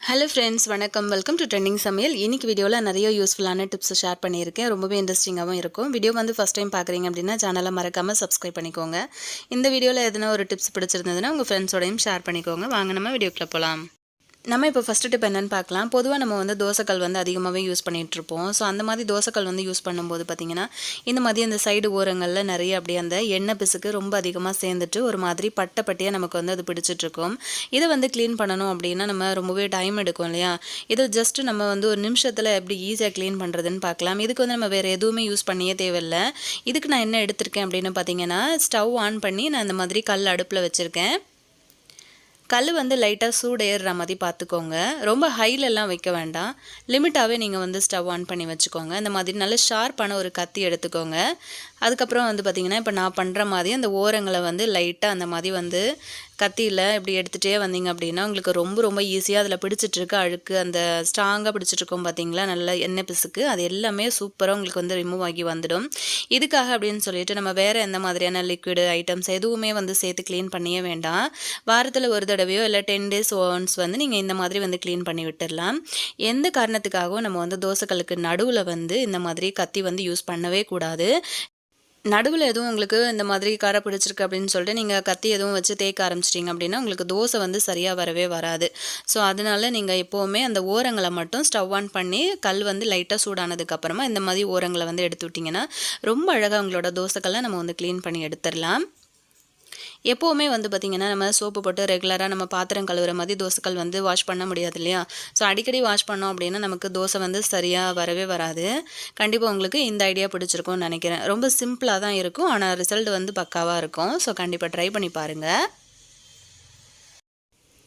Hello friends, வணக்கம். Welcome to trending சமையல். இன்னைக்கு வீடியோவில் நிறைய யூஸ்ஃபுல்லான டிப்ஸ் ஷேர் பண்ணியிருக்கேன். ரொம்பவே இன்ட்ரெஸ்டிங்காகவும் இருக்கும். வீடியோ வந்து ஃபஸ்ட் டைம் பார்க்குறீங்க அப்படின்னா சேனலை மறக்காமல் சப்ஸ்கிரைப் பண்ணிக்கோங்க. இந்த வீடியோவில் எதனா ஒரு டிப்ஸ் பிடிச்சிருந்ததுன்னா உங்கள் ஃப்ரெண்ட்ஸோடையும் ஷேர் பண்ணிக்கோங்க. வாங்க நம்ம வீடியோக்குள்ளே போகலாம். நம்ம இப்போ ஃபஸ்ட்டு டிப் என்னென்னு பார்க்கலாம். பொதுவாக நம்ம வந்து தோசைக்கல் வந்து அதிகமாகவே யூஸ் பண்ணிகிட்ருப்போம். ஸோ அந்த மாதிரி தோசைக்கல் வந்து யூஸ் பண்ணும்போது பார்த்திங்கன்னா இந்த மாதிரி அந்த சைடு ஓரங்களில் நிறைய அப்படியே அந்த எண்ணெய் பிசுக்கு ரொம்ப அதிகமாக சேர்ந்துட்டு ஒரு மாதிரி பட்டையாக நமக்கு வந்து அது பிடிச்சிட்ருக்கும். இதை வந்து க்ளீன் பண்ணணும் அப்படின்னா நம்ம ரொம்பவே டைம் எடுக்கும் இல்லையா? இதை ஜஸ்ட்டு நம்ம வந்து ஒரு நிமிஷத்தில் எப்படி ஈஸியாக க்ளீன் பண்ணுறதுன்னு பார்க்கலாம். இதுக்கு வந்து நம்ம வேறு எதுவுமே யூஸ் பண்ணியே தேவையில்லை. இதுக்கு நான் என்ன எடுத்திருக்கேன் அப்படின்னு பார்த்தீங்கன்னா, ஸ்டவ் ஆன் பண்ணி நான் இந்த மாதிரி கல் அடுப்பில் வச்சுருக்கேன். கல் வந்து லைட்டாக சூடு ஏறுற மாதிரி பார்த்துக்கோங்க. ரொம்ப ஹைலெல்லாம் வைக்க வேண்டாம். லிமிட்டாகவே நீங்கள் வந்து ஸ்டவ் ஆன் பண்ணி வச்சுக்கோங்க. இந்த மாதிரி நல்ல ஷார்ப்பான ஒரு கத்தி எடுத்துக்கோங்க. அதுக்கப்புறம் வந்து பார்த்திங்கன்னா, இப்போ நான் பண்ணுற மாதிரி அந்த ஓரங்களை வந்து லைட்டாக அந்த மாதிரி வந்து கத்தியில் இப்படி எடுத்துகிட்டே வந்தீங்க அப்படின்னா உங்களுக்கு ரொம்ப ரொம்ப ஈஸியாக அதில் பிடிச்சிட்ருக்க அழுக்கு அந்த ஸ்ட்ராங்காக பிடிச்சிட்ருக்கோம் பார்த்தீங்களா, நல்ல எண்ணெய் பிசுக்கு அது எல்லாமே சூப்பராக உங்களுக்கு வந்து ரிமூவ் ஆகி வந்துடும். இதுக்காக அப்படின்னு சொல்லிட்டு நம்ம வேறு எந்த மாதிரியான லிக்விடு ஐட்டம்ஸ் எதுவுமே வந்து சேர்த்து க்ளீன் பண்ணியே வேண்டாம். வாரத்தில் ஒரு தடவையோ இல்லை 10 days ஒன்ஸ் வந்து நீங்கள் இந்த மாதிரி வந்து க்ளீன் பண்ணி விட்டுடலாம். எந்த காரணத்துக்காகவும் நம்ம வந்து தோசைக்கல்லுக்கு நடுவில் வந்து இந்த மாதிரி கத்தி வந்து யூஸ் பண்ணவே கூடாது. நடுவில் எதுவும் உங்களுக்கு இந்த மாதிரி கரை பிடிச்சிருக்கு அப்படின்னு சொல்லிட்டு நீங்கள் கத்தி எதுவும் வச்சு தேய்க்க ஆரம்பிச்சிட்டிங்க அப்படின்னா உங்களுக்கு தோசை வந்து சரியாக வரவே வராது. ஸோ அதனால நீங்கள் எப்போவுமே அந்த ஓரங்களை மட்டும் ஸ்டவ் ஆன் பண்ணி கல் வந்து லைட்டாக சூடானதுக்கப்புறமா இந்த மாதிரி ஓரங்களை வந்து எடுத்து விட்டிங்கன்னா ரொம்ப அழகாக உங்களோட தோசைக்கல்லை நம்ம வந்து க்ளீன் பண்ணி எடுத்துடலாம். எப்போவுமே வந்து பார்த்திங்கன்னா நம்ம சோப்பு போட்டு ரெகுலராக நம்ம பாத்திரம் கழுவுற மாதிரி தோசைக்கல் வந்து வாஷ் பண்ண முடியாது இல்லையா? ஸோ அடிக்கடி வாஷ் பண்ணோம் அப்படின்னா நமக்கு தோசை வந்து சரியாக வரவே வராது. கண்டிப்பாக உங்களுக்கு இந்த ஐடியா பிடிச்சிருக்கும்னு நினைக்கிறேன். ரொம்ப சிம்பிளாக தான் இருக்கும், ஆனால் ரிசல்ட் வந்து பக்காவாக இருக்கும். ஸோ கண்டிப்பாக ட்ரை பண்ணி பாருங்கள்.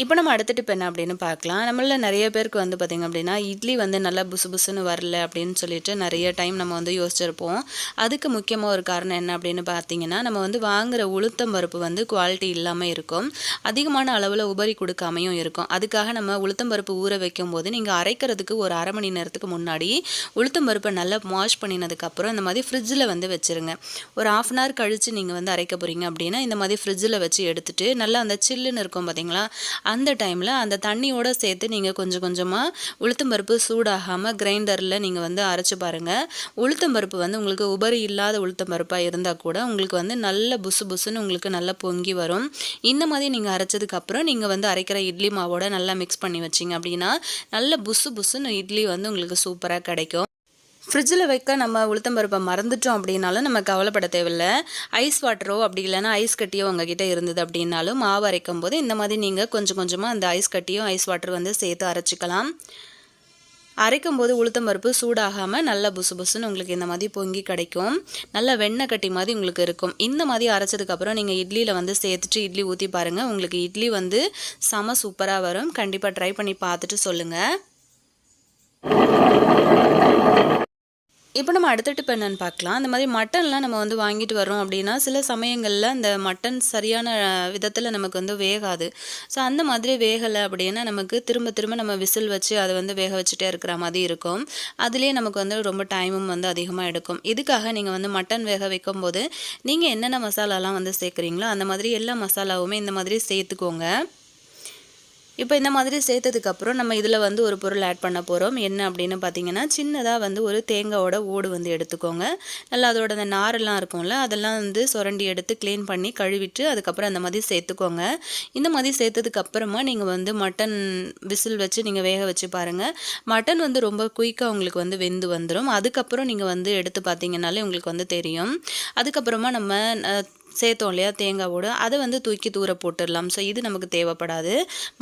இப்போ நம்ம அடுத்த டிப் என்ன அப்படின்னு பார்க்கலாம். நம்மள நிறைய பேருக்கு வந்து பார்த்திங்க அப்படின்னா இட்லி வந்து நல்லா புசு புசுன்னு வரல அப்படின்னு சொல்லிட்டு நிறைய டைம் நம்ம வந்து யோசிச்சிருப்போம். அதுக்கு முக்கியமாக ஒரு காரணம் என்ன அப்படின்னு பார்த்தீங்கன்னா, நம்ம வந்து வாங்குகிற உளுத்தம் பருப்பு வந்து குவாலிட்டி இல்லாமல் இருக்கும். அதிகமான அளவில் உபரி கொடுக்காமையும் இருக்கும். அதுக்காக நம்ம உளுத்தம் பருப்பு ஊற வைக்கும் போது நீங்கள் அரைக்கிறதுக்கு ஒரு அரை மணி நேரத்துக்கு முன்னாடி உளுத்தம் பருப்பை நல்லா வாஷ் பண்ணினதுக்கப்புறம் இந்த மாதிரி ஃப்ரிட்ஜில் வந்து வச்சுருங்க. ஒரு 1/2 hour கழித்து நீங்கள் வந்து அரைக்க போகிறீங்க அப்படின்னா இந்த மாதிரி ஃப்ரிட்ஜில் வச்சு எடுத்துகிட்டு நல்லா அந்த சில்லுன்னு இருக்கும் பார்த்தீங்களா, அந்த டைமில் அந்த தண்ணியோடு சேர்த்து நீங்கள் கொஞ்சம் கொஞ்சமாக உளுத்தம் பருப்பு சூடாகாமல் கிரைண்டரில் நீங்கள் வந்து அரைச்சி பாருங்கள். உளுத்தம் பருப்பு வந்து உங்களுக்கு உபரி இல்லாத உளுத்தம் பருப்பாக இருந்தால் கூட உங்களுக்கு வந்து நல்ல புசு புசுன்னு உங்களுக்கு நல்லா பொங்கி வரும். இந்த மாதிரி நீங்கள் அரைச்சதுக்கப்புறம் நீங்கள் வந்து அரைக்கிற இட்லி மாவோட நல்லா மிக்ஸ் பண்ணி வச்சிங்க அப்படின்னா நல்ல புசு புசுன்னு இட்லி வந்து உங்களுக்கு சூப்பராக கிடைக்கும். ஃப்ரிட்ஜில் வைக்க நம்ம உளுத்தம் பருப்பை மறந்துட்டோம் அப்படின்னாலும் நம்ம கவலைப்பட தேவையில்லை. ஐஸ் வாட்டரோ அப்படி இல்லைன்னா ஐஸ் கட்டியோ உங்ககிட்ட இருந்தது அப்படின்னாலும் மாவு அரைக்கும் போது இந்த மாதிரி நீங்கள் கொஞ்சம் கொஞ்சமாக அந்த ஐஸ் கட்டியும் ஐஸ் வாட்டர் வந்து சேர்த்து அரைச்சிக்கலாம். அரைக்கும் போது உளுத்தம் பருப்பு சூடாகாமல் நல்லா புசு புசுன்னு உங்களுக்கு இந்த மாதிரி பொங்கி கிடைக்கும். நல்லா வெண்ணெய் கட்டி மாதிரி உங்களுக்கு இருக்கும். இந்த மாதிரி அரைச்சதுக்கப்புறம் நீங்கள் இட்லியில் வந்து சேர்த்துட்டு இட்லி ஊற்றி பாருங்கள். உங்களுக்கு இட்லி வந்து செம சூப்பராக வரும். கண்டிப்பாக ட்ரை பண்ணி பார்த்துட்டு சொல்லுங்கள். இப்போ நம்ம அடுத்த டிப் என்னென்னு பார்க்கலாம். அந்த மாதிரி மட்டன்லாம் நம்ம வந்து வாங்கிட்டு வரோம் அப்படின்னா சில சமயங்களில் அந்த மட்டன் சரியான விதத்தில் நமக்கு வந்து வேகாது. ஸோ அந்த மாதிரி வேகலை அப்படின்னா நமக்கு திரும்ப திரும்ப நம்ம விசில் வச்சு அதை வந்து வேக வச்சுட்டே இருக்கிற மாதிரி இருக்கும். அதுலேயே நமக்கு வந்து ரொம்ப டைமும் வந்து அதிகமாக எடுக்கும். இதுக்காக நீங்கள் வந்து மட்டன் வேக வைக்கும்போது நீங்கள் என்னென்ன மசாலாலாம் வந்து சேர்க்குறீங்களோ அந்த மாதிரி எல்லா மசாலாவுமே இந்த மாதிரி சேர்த்துக்கோங்க. இப்போ இந்த மாதிரி சேர்த்ததுக்கப்புறம் நம்ம இதில் வந்து ஒரு பொருள் ஆட் பண்ண போகிறோம். என்ன அப்படின்னு பார்த்தீங்கன்னா, சின்னதாக வந்து ஒரு தேங்காயோட ஓடு வந்து எடுத்துக்கோங்க. நல்லா அதோட அந்த நாரெல்லாம் இருக்கும்ல அதெல்லாம் வந்து சுரண்டி எடுத்து க்ளீன் பண்ணி கழுவிட்டு அதுக்கப்புறம் அந்த மாதிரி சேர்த்துக்கோங்க. இந்த மாதிரி சேர்த்ததுக்கப்புறமா நீங்கள் வந்து மட்டன் விசில் வச்சு நீங்கள் வேக வச்சு பாருங்கள். மட்டன் வந்து ரொம்ப குயிக்காக உங்களுக்கு வந்து வெந்து வந்துடும். அதுக்கப்புறம் நீங்கள் வந்து எடுத்து பார்த்தீங்கன்னாலே உங்களுக்கு வந்து தெரியும். அதுக்கப்புறமா நம்ம சேர்த்தோம் இல்லையா தேங்காவோடு, அதை வந்து தூக்கி தூர போட்டுடலாம். ஸோ இது நமக்கு தேவைப்படாது.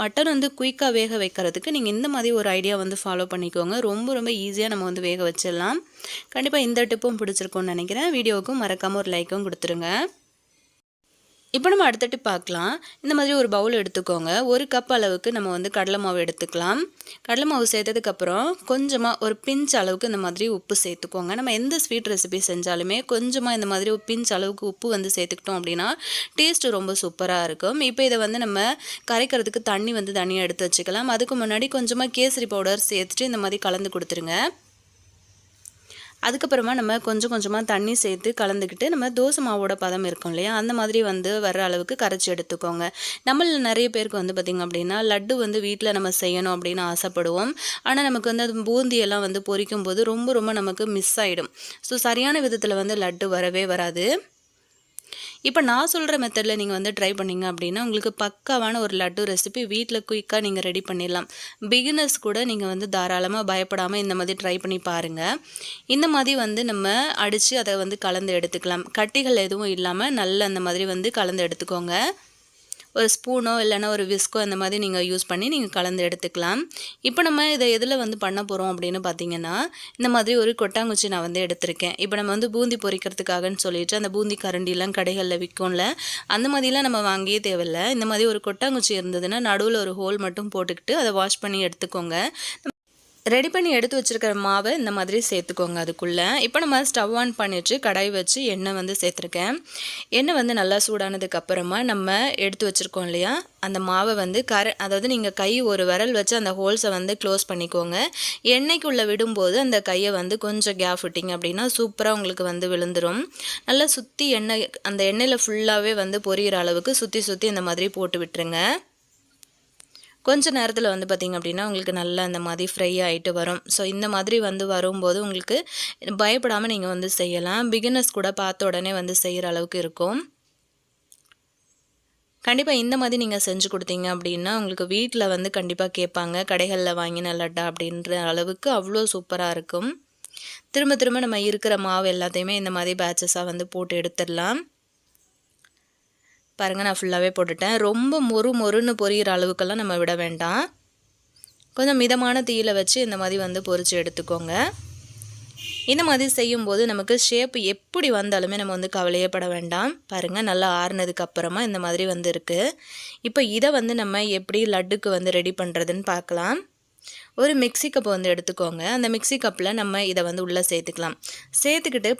மட்டன் வந்து குயிக்காக வேக வைக்கிறதுக்கு நீங்கள் இந்த மாதிரி ஒரு ஐடியா வந்து ஃபாலோ பண்ணிக்கோங்க. ரொம்ப ரொம்ப ஈஸியாக நம்ம வந்து வேக வச்சிடலாம். கண்டிப்பாக இந்த டிப்பும் பிடிச்சிருக்கும்னு நினைக்கிறேன். வீடியோவுக்கும் மறக்காமல் ஒரு லைக்கும் கொடுத்துருங்க. இப்போ நம்ம அடுத்த டிப் பார்க்கலாம். இந்த மாதிரி ஒரு பவுல் எடுத்துக்கோங்க. 1 கப் அளவுக்கு நம்ம வந்து கடலை மாவு எடுத்துக்கலாம். கடலை மாவு சேர்த்ததுக்கப்புறம் கொஞ்சமாக ஒரு பிஞ்ச் அளவுக்கு இந்த மாதிரி உப்பு சேர்த்துக்கோங்க. நம்ம எந்த ஸ்வீட் ரெசிபி செஞ்சாலுமே கொஞ்சமாக இந்த மாதிரி ஒரு பிஞ்ச் அளவுக்கு உப்பு வந்து சேர்த்துக்கிட்டோம் அப்படின்னா டேஸ்ட்டு ரொம்ப சூப்பராக இருக்கும். இப்போ இதை வந்து நம்ம கரைக்கிறதுக்கு தண்ணி வந்து தனியாக எடுத்து வச்சுக்கலாம். அதுக்கு முன்னாடி கொஞ்சமாக கேசரி பவுடர் சேர்த்துட்டு இந்த மாதிரி கலந்து கொடுத்துருங்க. அதுக்கப்புறமா நம்ம கொஞ்சம் கொஞ்சமாக தண்ணி சேர்த்து கலந்துக்கிட்டு நம்ம தோசை மாவோட பதம் இருக்கும் இல்லையா, அந்த மாதிரி வந்து வர்ற அளவுக்கு கரைச்சி எடுத்துக்கோங்க. நம்மள நிறைய பேருக்கு வந்து பார்த்திங்க அப்படின்னா லட்டு வந்து வீட்டில் நம்ம செய்யணும் அப்படின்னு ஆசைப்படுவோம். ஆனால் நமக்கு வந்து அது பூந்தியெல்லாம் வந்து பொரிக்கும் போது ரொம்ப ரொம்ப நமக்கு மிஸ் ஆகிடும். ஸோ சரியான விதத்தில் வந்து லட்டு வரவே வராது. இப்போ நான் சொல்கிற மெத்தடில் நீங்கள் வந்து ட்ரை பண்ணிங்க அப்படின்னா உங்களுக்கு பக்காவான ஒரு லட்டு ரெசிபி வீட்டில் குயிக்காக நீங்கள் ரெடி பண்ணிடலாம். பிகினர்ஸ் கூட நீங்கள் வந்து தாராளமாக பயப்படாமல் இந்த மாதிரி ட்ரை பண்ணி பாருங்கள். இந்த மாதிரி வந்து நம்ம அடித்து அதை வந்து கலந்து எடுத்துக்கலாம். கட்டிகள் எதுவும் இல்லாமல் நல்ல அந்த மாதிரி வந்து கலந்து எடுத்துக்கோங்க. ஒரு ஸ்பூனோ இல்லைனா ஒரு விஸ்கோ அந்த மாதிரி நீங்கள் யூஸ் பண்ணி நீங்கள் கலந்து எடுத்துக்கலாம். இப்போ நம்ம இதை எதில் வந்து பண்ண போகிறோம் அப்படின்னு பார்த்தீங்கன்னா, இந்த மாதிரி ஒரு கொட்டாங்குச்சி நான் வந்து எடுத்திருக்கேன். இப்போ நம்ம வந்து பூந்தி பொரிக்கிறதுக்காகன்னு சொல்லிட்டு அந்த பூந்தி கரண்டிலாம் கடைகளில் விற்கும்ல, அந்த மாதிரிலாம் நம்ம வாங்கியே தேவையில்லை. இந்த மாதிரி ஒரு கொட்டாங்குச்சி இருந்ததுன்னா நடுவில் ஒரு ஹோல் மட்டும் போட்டுக்கிட்டு அதை வாஷ் பண்ணி எடுத்துக்கோங்க. ரெடி பண்ணி எடுத்து வச்சுருக்கிற மாவை இந்த மாதிரி சேர்த்துக்கோங்க அதுக்குள்ளே. இப்போ நம்ம ஸ்டவ் ஆன் பண்ணிவிட்டு கடாய் வச்சு எண்ணெய் வந்து சேர்த்துருக்கேன். எண்ணெய் வந்து நல்லா சூடானதுக்கப்புறமா நம்ம எடுத்து வச்சுருக்கோம் இல்லையா, அந்த மாவை வந்து அதாவது நீங்கள் கை ஒரு விரல் வச்சு அந்த ஹோல்ஸை வந்து க்ளோஸ் பண்ணிக்கோங்க. எண்ணெய்க்குள்ளே விடும்போது அந்த கையை வந்து கொஞ்சம் கேப் விட்டிங்க அப்படின்னா சூப்பராக உங்களுக்கு வந்து விழுந்துடும். நல்லா சுற்றி அந்த எண்ணெயில் ஃபுல்லாகவே வந்து பொரியிற அளவுக்கு சுற்றி சுற்றி இந்த மாதிரி போட்டு விட்டுருங்க. கொஞ்சம் நேரத்தில் வந்து பார்த்திங்க அப்படின்னா உங்களுக்கு நல்லா அந்த மாதிரி ஃப்ரை ஆகிட்டு வரும். ஸோ இந்த மாதிரி வந்து வரும்போது உங்களுக்கு பயப்படாமல் நீங்கள் வந்து செய்யலாம். பிகினர்ஸ் கூட பார்த்த உடனே வந்து செய்கிற அளவுக்கு இருக்கும். கண்டிப்பாக இந்த மாதிரி நீங்கள் செஞ்சு கொடுத்தீங்க அப்படின்னா உங்களுக்கு வீட்டில் வந்து கண்டிப்பாக கேட்பாங்க, கடைகளில் வாங்கின லட்டா அப்படின்ற அளவுக்கு அவ்வளோ சூப்பராக இருக்கும். திரும்ப திரும்ப நம்ம இருக்கிற மாவு எல்லாத்தையுமே இந்த மாதிரி பேட்சஸாக வந்து போட்டு எடுத்துடலாம். பாருங்கள், நான் ஃபுல்லாகவே போட்டுட்டேன். ரொம்ப மொறுன்னு பொரியிற அளவுக்கெல்லாம் நம்ம விட வேண்டாம். கொஞ்சம் மிதமான தீயில வச்சு இந்த மாதிரி வந்து பொரித்து எடுத்துக்கோங்க. இந்த மாதிரி செய்யும்போது நமக்கு ஷேப் எப்படி வந்தாலுமே நம்ம வந்து கவலையே பட வேண்டாம். பாருங்கள், நல்லா ஆறுனதுக்கு அப்புறமா இந்த மாதிரி வந்து இருக்குது. இப்போ இதை வந்து நம்ம எப்படி லட்டுக்கு வந்து ரெடி பண்ணுறதுன்னு பார்க்கலாம். ஒரு மிக்ஸி கப் வந்து எடுத்துக்கோங்க. அந்த மிக்ஸி கப்பில் நம்ம இதை வந்து உள்ளே சேர்த்துக்கலாம். சேர்த்துக்கிட்டு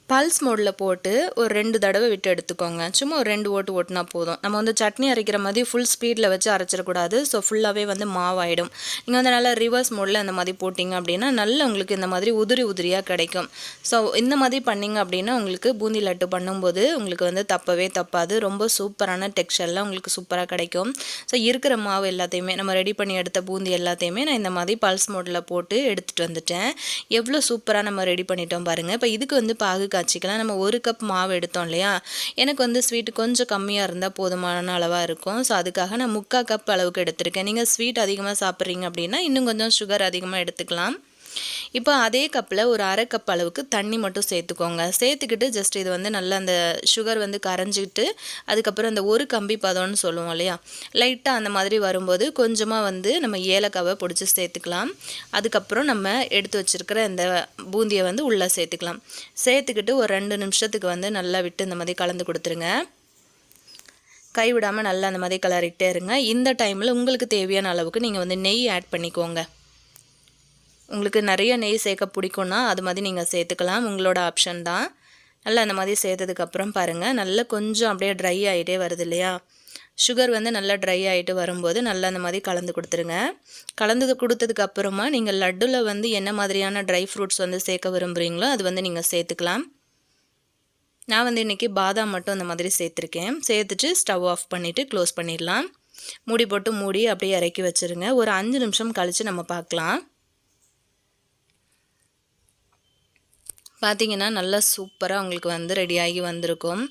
பல்ஸ் மோடில் போட்டு ஒரு 2 தடவை விட்டு எடுத்துக்கோங்க. சும்மா ஒரு 2 ஓட்டு ஓட்டுனா போதும். நம்ம வந்து சட்னி அரைக்கிற மாதிரி ஃபுல் ஸ்பீடில் வச்சு அரைச்சிடக்கூடாது. ஸோ ஃபுல்லாகவே வந்து மாவாயிடும். நீங்கள் வந்து நல்லா ரிவர்ஸ் மோடில் அந்த மாதிரி போட்டிங்க அப்படின்னா நல்லா உங்களுக்கு இந்த மாதிரி உதிரியாக கிடைக்கும். ஸோ இந்த மாதிரி பண்ணிங்க அப்படின்னா உங்களுக்கு பூந்தி லட்டு பண்ணும்போது உங்களுக்கு வந்து தப்பவே தப்பாது. ரொம்ப சூப்பரான டெக்ஸ்சர்லாம் உங்களுக்கு சூப்பராக கிடைக்கும். ஸோ இருக்கிற மாவு எல்லாத்தையுமே நம்ம ரெடி பண்ணி எடுத்த பூந்தி எல்லாத்தையுமே நான் இந்த மாதிரி பல்ஸ் மோடில் போட்டு எடுத்துகிட்டு வந்துட்டேன். எவ்வளோ சூப்பராக நம்ம ரெடி பண்ணிட்டோம் பாருங்கள். இப்போ இதுக்கு வந்து பாகு காய்ச்சிக்கலாம். நம்ம 1 கப் மாவு எடுத்தோம் இல்லையா, எனக்கு வந்து ஸ்வீட் கொஞ்சம் கம்மியாக இருந்தால் போதுமான அளவாக இருக்கும். ஸோ அதுக்காக நான் 3/4 கப் அளவுக்கு எடுத்திருக்கேன். நீங்கள் ஸ்வீட் அதிகமாக சாப்பிட்றீங்க அப்படின்னா இன்னும் கொஞ்சம் சுகர் அதிகமாக எடுத்துக்கலாம். இப்போ அதே கப்பில் ஒரு 1/2 கப் அளவுக்கு தண்ணி மட்டும் சேர்த்துக்கோங்க. சேர்த்துக்கிட்டு ஜஸ்ட் இது வந்து நல்லா அந்த சுகர் வந்து கரைஞ்சிக்கிட்டு அதுக்கப்புறம் அந்த ஒரு கம்பி பதம்னு சொல்லுவோம் இல்லையா, லைட்டாக அந்த மாதிரி வரும்போது கொஞ்சமாக வந்து நம்ம ஏலக்காவை பொடிச்சு சேர்த்துக்கலாம். அதுக்கப்புறம் நம்ம எடுத்து வச்சுருக்கிற இந்த பூந்தியை வந்து உள்ளே சேர்த்துக்கலாம். சேர்த்துக்கிட்டு ஒரு 2 நிமிஷத்துக்கு வந்து நல்லா விட்டு இந்த மாதிரி கலந்து கொடுத்துருங்க. கைவிடாமல் நல்லா அந்த மாதிரி கிளறிட்டே இருங்க. இந்த டைமில் உங்களுக்கு தேவையான அளவுக்கு நீங்கள் வந்து நெய் ஆட் பண்ணிக்கோங்க. உங்களுக்கு நிறைய நெய் சேர்க்க பிடிக்கும்னா அது மாதிரி நீங்கள் சேர்த்துக்கலாம், உங்களோட ஆப்ஷன் தான். நல்லா அந்த மாதிரி சேர்த்ததுக்கப்புறம் பாருங்கள், நல்லா கொஞ்சம் அப்படியே ட்ரை ஆகிட்டே வருது இல்லையா, சுகர் வந்து நல்லா ட்ரை ஆகிட்டு வரும்போது நல்லா அந்த மாதிரி கலந்து கொடுத்துருங்க. கலந்து கொடுத்ததுக்கப்புறமா நீங்கள் லட்டில் வந்து என்ன மாதிரியான ட்ரை ஃப்ரூட்ஸ் வந்து சேர்க்க விரும்புகிறீங்களோ அது வந்து நீங்கள் சேர்த்துக்கலாம். நான் வந்து இன்றைக்கி பாதாம் மட்டும் அந்த மாதிரி சேர்த்துருக்கேன். சேர்த்துட்டு ஸ்டவ் ஆஃப் பண்ணிவிட்டு க்ளோஸ் பண்ணிடலாம். மூடி போட்டு மூடி அப்படியே இறக்கி வச்சுருங்க. ஒரு 5 நிமிஷம் கழித்து நம்ம பார்க்கலாம். பார்த்தீங்கன்னா நல்லா சூப்பராக உங்களுக்கு வந்து ரெடியாகி வந்திருக்கும்.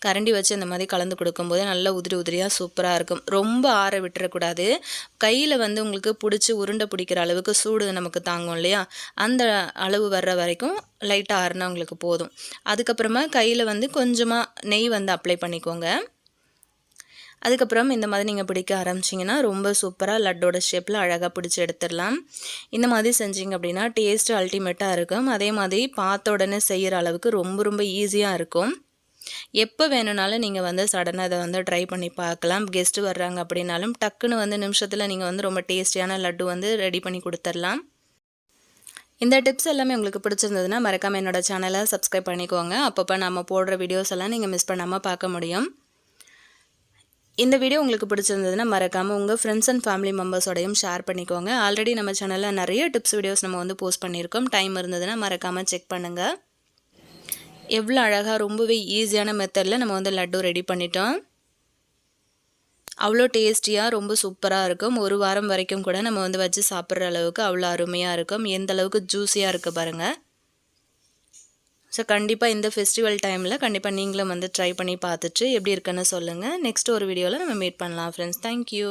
கரண்டி வச்சு இந்த மாதிரி கலந்து கொடுக்கும்போது நல்லா உதிரியாக சூப்பராக இருக்கும். ரொம்ப ஆற விட்டுறக்கூடாது. கையில் வந்து உங்களுக்கு பிடிச்சி உருண்டை பிடிக்கிற அளவுக்கு சூடு நமக்கு தாங்கும் இல்லையா, அந்த அளவு வர்ற வரைக்கும் லைட்டாக ஆறுனா உங்களுக்கு போதும். அதுக்கப்புறமா கையில் வந்து கொஞ்சமாக நெய் வந்து அப்ளை பண்ணிக்கோங்க. அதுக்கப்புறம் இந்த மாதிரி நீங்கள் பிடிக்க ஆரம்பிச்சிங்கன்னா ரொம்ப சூப்பராக லட்டோட ஷேப்பில் அழகாக பிடிச்சி எடுத்துடலாம். இந்த மாதிரி செஞ்சிங்க அப்படின்னா டேஸ்ட்டு அல்டிமேட்டாக இருக்கும். அதே மாதிரி பார்த்த உடனே செய்கிற அளவுக்கு ரொம்ப ஈஸியாக இருக்கும். எப்போ வேணும்னாலும் நீங்கள் வந்து சடனாக இதை வந்து ட்ரை பண்ணி பார்க்கலாம். கெஸ்ட்டு வர்றாங்க அப்படின்னாலும் டக்குன்னு வந்து நிமிஷத்தில் நீங்கள் வந்து ரொம்ப டேஸ்டியான லட்டு வந்து ரெடி பண்ணி கொடுத்துடலாம். இந்த டிப்ஸ் எல்லாமே உங்களுக்கு பிடிச்சிருந்ததுன்னா மறக்காமல் என்னோட சேனலை சப்ஸ்கிரைப் பண்ணிக்கோங்க. அப்பப்போ நம்ம போடுற வீடியோஸ் எல்லாம் நீங்கள் மிஸ் பண்ணாமல் பார்க்க முடியும். இந்த வீடியோ உங்களுக்கு பிடிச்சிருந்ததுன்னா மறக்காமல் உங்கள் ஃப்ரெண்ட்ஸ் அண்ட் ஃபேமிலி மெம்பர்ஸோடையும் ஷேர் பண்ணிக்கோங்க. ஆல்ரெடி நம்ம சேனலில் நிறைய டிப்ஸ் வீடியோஸ் நம்ம வந்து போஸ்ட் பண்ணியிருக்கோம். டைம் இருந்ததுன்னா மறக்காமல் செக் பண்ணுங்கள். எவ்வளோ அழகாக ரொம்பவே ஈஸியான மெத்தடில் நம்ம வந்து லட்டு ரெடி பண்ணிட்டோம். அவ்வளோ டேஸ்டியாக ரொம்ப சூப்பராக இருக்கும். ஒரு வாரம் வரைக்கும் கூட நம்ம வந்து வச்சு சாப்பிட்ற அளவுக்கு அவ்வளோ அருமையாக இருக்கும். எந்த அளவுக்கு ஜூஸியாக இருக்குது பாருங்கள். ஸோ கண்டிப்பாக இந்த ஃபெஸ்டிவல் டைமில் கண்டிப்பாக நீங்களும் வந்து ட்ரை பண்ணி பார்த்துட்டு எப்படி இருக்குன்னு சொல்லுங்கள். நெக்ஸ்ட் ஒரு வீடியோவில் நம்ம மீட் பண்ணலாம் ஃப்ரெண்ட்ஸ். தேங்க்யூ.